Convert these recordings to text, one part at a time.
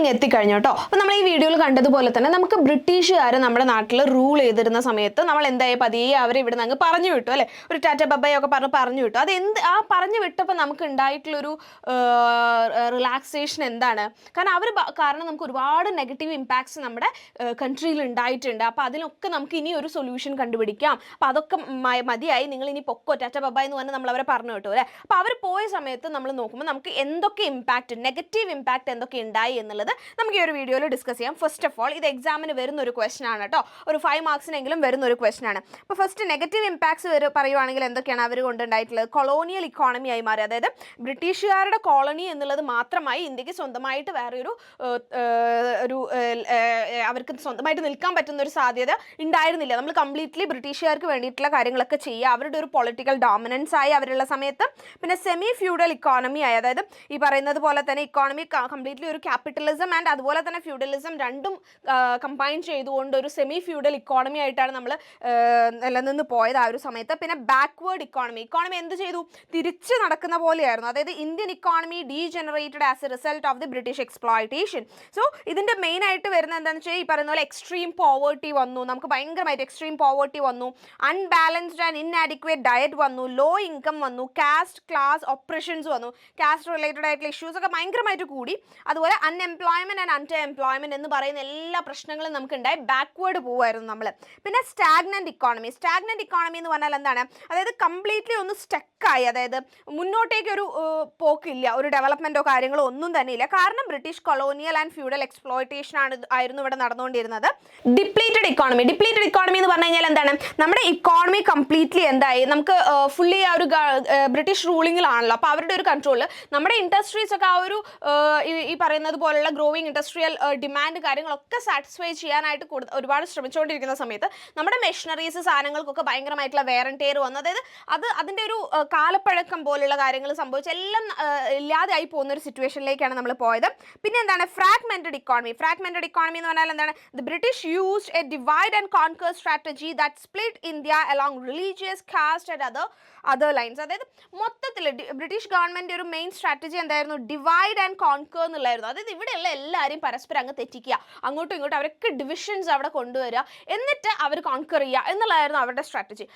അങ്ങ് എത്തിക്കഴിഞ്ഞു കേട്ടോ. അപ്പോൾ നമ്മൾ ഈ വീഡിയോയിൽ കണ്ടതുപോലെ തന്നെ നമുക്ക് ബ്രിട്ടീഷുകാർ നമ്മുടെ നാട്ടിൽ റൂൾ ചെയ്തിരുന്ന സമയത്ത് നമ്മൾ എന്തായാലും പതിയെ അവരെ ഇവിടെ നിന്ന് അങ്ങ് പറഞ്ഞു വിട്ടു അല്ലേ, ഒരു ടാറ്റ ബബയൊക്കെ പറഞ്ഞു വിട്ടു. അത് പറഞ്ഞു വിട്ടപ്പോൾ നമുക്ക് ഉണ്ടായിട്ടുള്ളൊരു റിലാക്സേഷൻ എന്താണ്? കാരണം നമുക്ക് ഒരുപാട് നെഗറ്റീവ് ഇമ്പാക്ട്സ് നമ്മുടെ കൺട്രിയിൽ ഉണ്ടായിട്ടുണ്ട്. അപ്പോൾ അതിനൊക്കെ നമുക്ക് ഇനി ഒരു സൊല്യൂഷൻ കണ്ടുപിടിക്കാം. അപ്പോൾ അതൊക്കെ മതിയായി, നിങ്ങൾ ഇനി പൊക്കോ ടാറ്റ ബബ എന്ന് പറഞ്ഞ് നമ്മൾ അവരെ പറഞ്ഞു വിട്ടു അല്ലേ. അപ്പോൾ അവർ പോയ സമയത്ത് നമ്മൾ നോക്കുമ്പോൾ നമുക്ക് എന്തൊക്കെ ഇമ്പാക്റ്റ്, നെഗറ്റീവ് ഇമ്പാക്റ്റ് എന്തൊക്കെ ഉണ്ടായി എന്നുള്ളത് നമുക്ക് ഈ ഒരു വീഡിയോയിൽ ഡിസ്കസ് ചെയ്യാം. ഫസ്റ്റ് ഓഫ് ഓൾ ഇത് എക്സാമിന് വരുന്ന ഒരു ക്വസ്റ്റൻ ആണ് കേട്ടോ, ഒരു 5 മാർക്സിനെങ്കിലും വരുന്ന ഒരു ക്വസ്റ്റൻ ആണ്. അപ്പോൾ ഫസ്റ്റ് നെഗറ്റീവ് ഇമ്പാക്ട്സ് പറയുവാണെങ്കിൽ എന്തൊക്കെയാണ് അവർ കൊണ്ടുണ്ടായിട്ടുള്ളത്? കൊളോണിയൽ ഇക്കോണമി ആയി മാറി, അതായത് ബ്രിട്ടീഷുകാരുടെ കോളനി എന്നുള്ളത് മാത്രമായി ഇന്ത്യക്ക് സ്വന്തമായിട്ട് വേറെ അവർക്ക് സ്വന്തമായിട്ട് നിൽക്കാൻ പറ്റുന്ന ഒരു സാധ്യത ഉണ്ടായിരുന്നില്ല. നമ്മൾ കംപ്ലീറ്റ്ലി ബ്രിട്ടീഷുകാർക്ക് വേണ്ടിയിട്ടുള്ള കാര്യങ്ങളൊക്കെ ചെയ്യുക, അവരുടെ ഒരു പൊളിറ്റിക്കൽ ഡോമിനൻസ് ആയി അവരുള്ള സമയത്ത്. പിന്നെ സെമി ഫ്യൂഡൽ ഇക്കോണമി ആയി, അതായത് ഈ പറയുന്നത് പോലെ തന്നെ ഇക്കോണമി കംപ്ലീറ്റ്ലി ഒരു ക്യാപിറ്റലിസം ആൻഡ് അതുപോലെ തന്നെ ഫ്യൂഡലിസം രണ്ടും കമ്പൈൻ ചെയ്തുകൊണ്ട് ഒരു സെമി ഫ്യൂഡൽ ഇക്കോണമി ആയിട്ടാണ് നമ്മൾ നിലനിന്ന് പോയത് ആ ഒരു സമയത്ത്. പിന്നെ ബാക്ക്വേർഡ് ഇക്കോണമി എന്ത് ചെയ്തു? തിരിച്ച് നടക്കുന്ന പോലെയായിരുന്നു. അതായത് Indian economy degenerated as A result of the British exploitation. So ഇതിൻ്റെ മെയിൻ ആയിട്ട് വരുന്നത് എന്താണെന്ന് വെച്ചാൽ ഈ പറയുന്ന പോലെ എക്സ്ട്രീം പോവേർട്ടി വന്നു, നമുക്ക് ഭയങ്കരമായിട്ട് എക്സ്ട്രീം പോവേർട്ടി വന്നു, അൺബാലൻസ്ഡ് ആൻഡ് ഇൻആഡിക്വേറ്റ് ഡയറ്റ് വന്നു, ലോ ഇൻകം വന്നു, കാസ്റ്റ് ക്ലാസ് ഒപ്രഷൻസ് വന്നു, കാസ്റ്റ് റിലേറ്റഡ് ആയിട്ടുള്ള ഇഷ്യൂസ് ഒക്കെ ഭയങ്കരമായിട്ട് കൂടി. അതുപോലെ അൺഎംപ്ലോയ്മെന്റ് ആൻഡ് അണ്ടർ എംപ്ലോയ്മെന്റ് എന്ന് പറയുന്ന എല്ലാ പ്രശ്നങ്ങളും നമുക്ക് ഉണ്ടായി. ബാക്ക്വേർഡ് പോവായിരുന്നു നമ്മൾ. പിന്നെ സ്റ്റാഗ്നന്റ് ഇക്കോണമി എന്ന് പറഞ്ഞാൽ എന്താണ്? അതായത് കംപ്ലീറ്റ്ലി ഒന്ന് സ്റ്റക്കായി, അതായത് മുന്നോട്ടേക്ക് ഒരു പോക്കില്ല, ഒരു ഡെവലപ്മെന്റോ കാര്യങ്ങളോ ഒന്നും തന്നെ ഇല്ല. കാരണം British colonial and feudal exploitation ആയിരുന്നു ഇവിടെ നടന്നുകൊണ്ടിരുന്നത്. ഡിപ്ലീറ്റഡ് ഇക്കോണമി എന്ന് പറഞ്ഞു കഴിഞ്ഞാൽ എന്താണ്? നമ്മുടെ ഇക്കോണമി കംപ്ലീറ്റ്ലി എന്തായി? നമുക്ക് ഫുള്ളി ആ ഒരു ബ്രിട്ടീഷ് റൂളിങ്ങിലാണല്ലോ, അപ്പോൾ അവരുടെ ഒരു കൺട്രോളിൽ നമ്മുടെ ഇൻഡസ്ട്രീസ് ഒക്കെ ആ ഒരു ഈ പറയുന്നത് പോലുള്ള ഗ്രോയിങ് ഇൻഡസ്ട്രിയൽ ഡിമാൻഡ് കാര്യങ്ങളൊക്കെ സാറ്റിസ്ഫൈ ചെയ്യാനായിട്ട് ഒരുപാട് ശ്രമിച്ചുകൊണ്ടിരിക്കുന്ന സമയത്ത് നമ്മുടെ മെഷീനറീസ് സാധനങ്ങൾക്കൊക്കെ ഭയങ്കരമായിട്ടുള്ള വെയർ ആൻഡ് ടെയർ വന്നു. അതായത് അതിൻ്റെ ഒരു കാലപ്പഴക്കം പോലുള്ള കാര്യങ്ങൾ സംഭവിച്ച് എല്ലാം ഇല്ലാതെയായി പോകുന്ന ഒരു സിറ്റുവേഷനിലേക്കാണ് നമ്മൾ പോയത്. പിന്നെ എന്താണ്? ഫ്രാഗ്മെന്റഡ് ഇക്കോണമി എന്ന് പറഞ്ഞാൽ എന്താണ്? The British used a divide and conquer strategy that split India along religious, caste and other lines. അതായത് മൊത്തത്തിൽ ബ്രിട്ടീഷ് ഗവൺമെന്റ് ഒരു മെയിൻ സ്ട്രാറ്റജി എന്തായിരുന്നു? ഡിവൈഡ് ആൻഡ് കോൺകർ എന്നുള്ളായിരുന്നു. അതായത് ഇവിടെയുള്ള എല്ലാവരെയും പരസ്പരം അങ്ങ് തെറ്റിക്കുക, അങ്ങോട്ടും ഇങ്ങോട്ടും അവരൊക്കെ ഡിവിഷൻസ് അവിടെ കൊണ്ടുവരിക, എന്നിട്ട് അവർ കോൺകർ ചെയ്യുക എന്നുള്ളതായിരുന്നു അവരുടെ സ്ട്രാറ്റജി.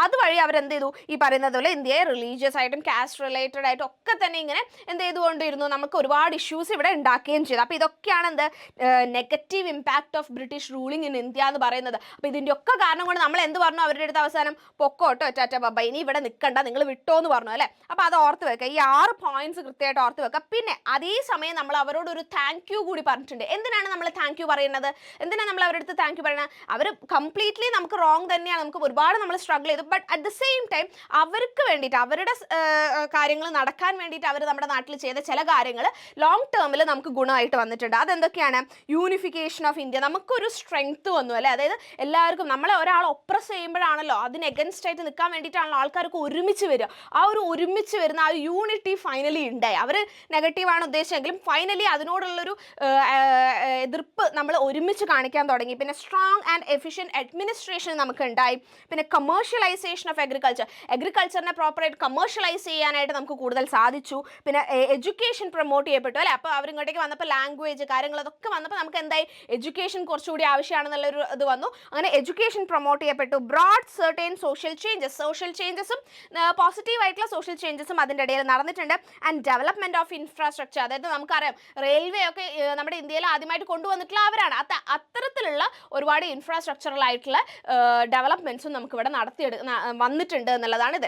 അതുവഴി അവരെന്ത് ചെയ്തു? ഈ പറയുന്നത് പോലെ ഇന്ത്യയെ റിലീജിയസ് ആയിട്ടും കാസ്റ്റ് റിലേറ്റഡ് ആയിട്ടും ഒക്കെ തന്നെ ഇങ്ങനെ എന്ത് ചെയ്തുകൊണ്ടിരുന്നു? നമുക്ക് ഒരുപാട് ഇഷ്യൂസ് ഇവിടെ ഉണ്ടാക്കുകയും ചെയ്തു. അപ്പോൾ ഇതൊക്കെയാണ് എന്ത് negative impact of British ruling in India എന്ന് പറയുന്നത്. അപ്പോൾ ഇതിൻ്റെ ഒക്കെ കാരണം കൊണ്ട് നമ്മൾ എന്ത് പറഞ്ഞു? അവരുടെ അടുത്ത് അവസാനം പൊക്കോട്ടോ ടാറ്റ ബബ, ഇനി ഇവിടെ നിൽക്കണ്ട, നിങ്ങൾ വിട്ടോ എന്ന് പറഞ്ഞു അല്ലേ. അപ്പോൾ അത് ഓർത്ത് വെക്കുക, ഈ 6 പോയിന്റ്സ് കൃത്യമായിട്ട് ഓർത്ത് വെക്കുക. പിന്നെ അതേ സമയം നമ്മൾ അവരോട് ഒരു താങ്ക് യു കൂടി പറഞ്ഞിട്ടുണ്ട്. എന്തിനാണ് നമ്മൾ താങ്ക് യു പറയുന്നത്? എന്തിനാണ് നമ്മൾ അവരുടെ അടുത്ത് താങ്ക് യു പറയുന്നത്? അവർ കംപ്ലീറ്റ്ലി നമുക്ക് റോങ് തന്നെയാണ്, നമുക്ക് ഒരുപാട് നമ്മൾ സ്ട്രഗിൾ ചെയ്തു. But at the same time അവർക്ക് വേണ്ടിയിട്ട്, അവരുടെ കാര്യങ്ങൾ നടക്കാൻ വേണ്ടിയിട്ട് അവർ നമ്മുടെ നാട്ടിൽ ചെയ്ത ചില കാര്യങ്ങൾ ലോങ് ടേമിൽ നമുക്ക് ഗുണമായിട്ട് വന്നിട്ടുണ്ട്. അതെന്തൊക്കെയാണ്? യൂണിഫിക്കേഷൻ ഓഫ് ഇന്ത്യ, നമുക്കൊരു സ്ട്രെങ്ത് വന്നു അല്ലേ. അതായത് എല്ലാവർക്കും നമ്മളെ ഒരാൾ ഒപ്രസ് ചെയ്യുമ്പോഴാണല്ലോ അതിന് എഗൻസ്റ്റ് ആയിട്ട് നിൽക്കാൻ വേണ്ടിയിട്ടാണല്ലോ ആൾക്കാർക്ക് ഒരുമിച്ച് വരിക. ആ ഒരു ഒരുമിച്ച് വരുന്ന ആ യൂണിറ്റി ഫൈനലി ഉണ്ടായി. അവർ നെഗറ്റീവാണ് ഉദ്ദേശിച്ചെങ്കിലും ഫൈനലി അതിനോടുള്ളൊരു എതിർപ്പ് നമ്മൾ ഒരുമിച്ച് കാണിക്കാൻ തുടങ്ങി. പിന്നെ സ്ട്രോങ് ആൻഡ് എഫിഷ്യൻറ്റ് അഡ്മിനിസ്ട്രേഷൻ നമുക്ക് ഉണ്ടായി. പിന്നെ കമേഴ്ഷ്യലൈസേഷൻ ഓഫ് അഗ്രികൾച്ചറിനെ പ്രോപ്പറായിട്ട് കമേഴ്ഷ്യലൈസ് ചെയ്യാനായിട്ട് നമുക്ക് കൂടുതൽ സാധിച്ചു. പിന്നെ എഡ്യൂക്കേഷൻ പ്രൊമോട്ട് ചെയ്യപ്പെട്ടു അല്ലേ. അപ്പോൾ അവരിങ്ങോട്ടേക്ക് വന്നപ്പോൾ ലാംഗ്വേജ് കാര്യങ്ങൾ അതൊക്കെ വന്നപ്പോൾ നമുക്ക് എന്തായി? എഡ്യൂക്കേഷൻ കുറച്ചുകൂടി ആവശ്യമാണെന്നുള്ളൊരു ഇത് വന്നു. അങ്ങനെ എഡ്യൂക്കേഷൻ പ്രൊമോട്ട് ചെയ്യപ്പെട്ടു. ബ്രോഡ് സെർട്ടൈൻ സോഷ്യൽ ചേഞ്ചസും പോസിറ്റീവ് ആയിട്ടുള്ള സോഷ്യൽ ചേഞ്ചസും അതിൻ്റെ ഇടയിൽ നടന്നിട്ടുണ്ട്. ആൻഡ് ഡെവലപ്മെന്റ് ഓഫ് ഇൻഫ്രാസ്ട്രക്ചർ, അതായത് നമുക്കറിയാം റെയിൽവേ ഒക്കെ നമ്മുടെ ഇന്ത്യയിൽ ആദ്യമായിട്ട് കൊണ്ടുവന്നിട്ടുള്ള അവരാണ്. അത്തരത്തിലുള്ള ഒരുപാട് ഇൻഫ്രാസ്ട്രക്ചറൽ ആയിട്ടുള്ള ഡെവലപ്മെന്റ്സും നമുക്കിവിടെ വന്നിട്ടുണ്ട് എന്നുള്ളതാണ് ഇത്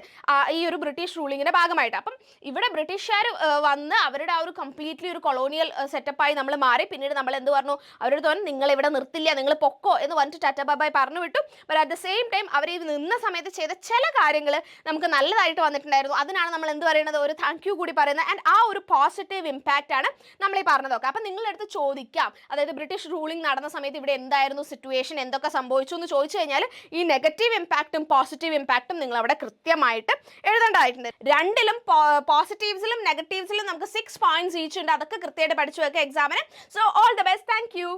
ഈ ഒരു ബ്രിട്ടീഷ് റൂളിങ്ങിന്റെ ഭാഗമായിട്ട്. അപ്പം ഇവിടെ ബ്രിട്ടീഷുകാർ വന്ന് അവരുടെ ആ ഒരു കംപ്ലീറ്റ്ലി ഒരു കൊളോണിയൽ സെറ്റപ്പായി നമ്മൾ മാറി. പിന്നീട് നമ്മൾ എന്ത് പറഞ്ഞു? അവരോട് തോന്നി നിങ്ങൾ ഇവിടെ നിർത്തില്ല, നിങ്ങൾ പൊക്കോ എന്ന് പറഞ്ഞിട്ട് ടാറ്റ ബൈ പറഞ്ഞു വിട്ടു. But at the same time അവർ ഈ നിന്ന സമയത്ത് ചെയ്ത ചില കാര്യങ്ങൾ നമുക്ക് നല്ലതായിട്ട് വന്നിട്ടുണ്ടായിരുന്നു. അതിനാണ് നമ്മൾ എന്ത് പറയുന്നത്? ഒരു താങ്ക് യു കൂടി പറയുന്നത്. ആൻഡ് ആ ഒരു പോസിറ്റീവ് ഇമ്പാക്റ്റ് ആണ് നമ്മൾ ഈ പറഞ്ഞതൊക്കെ. അപ്പം നിങ്ങളുടെ അടുത്ത് ചോദിക്കാം, അതായത് ബ്രിട്ടീഷ് റൂളിംഗ് നടന്ന സമയത്ത് ഇവിടെ എന്തായിരുന്നു സിറ്റുവേഷൻ, എന്തൊക്കെ സംഭവിച്ചു എന്ന് ചോദിച്ചു കഴിഞ്ഞാൽ ഈ നെഗറ്റീവ് ഇമ്പാക്റ്റും പോസിറ്റീവ് ഇമ്പാക്റ്റും നിങ്ങൾ അവിടെ കൃത്യമായിട്ട് എഴുതേണ്ടതായിട്ടുണ്ട്. രണ്ടിലും പോസിറ്റീവ്സിലും നെഗറ്റീവ്സിലും നമുക്ക് 6 പോയിന്റ്സ് ഈച്ച് ഉണ്ട്. അതൊക്കെ കൃത്യമായിട്ട് പഠിച്ചു വെക്കുക എക്സാമിന്. So all the best. Thank you.